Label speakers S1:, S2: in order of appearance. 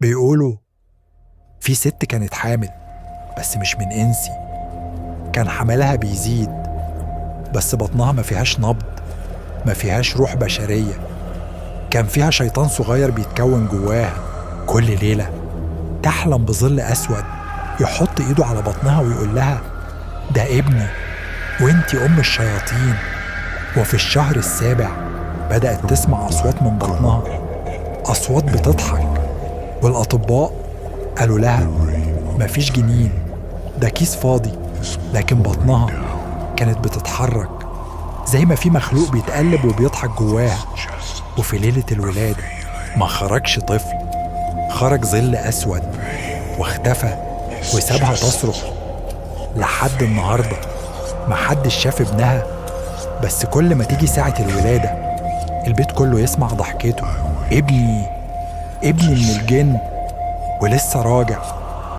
S1: بيقولوا في ست كانت حامل، بس مش من إنسي. كان حملها بيزيد، بس بطنها ما فيهاش نبض، ما فيهاش روح بشرية. كان فيها شيطان صغير بيتكون جواها. كل ليلة تحلم بظل أسود يحط إيده على بطنها ويقول لها ده ابني وانتي أم الشياطين. وفي الشهر السابع بدأت تسمع أصوات من بطنها، أصوات بتضحك. والأطباء قالوا لها مفيش جنين، ده كيس فاضي. لكن بطنها كانت بتتحرك زي ما في مخلوق بيتقلب وبيضحك جواها. وفي ليلة الولادة ما خرجش طفل، خرج ظل أسود واختفى وسابها تصرخ. لحد النهاردة محدش شاف ابنها، بس كل ما تيجي ساعة الولادة البيت كله يسمع ضحكته. ابني ابني من الجن ولسه راجع.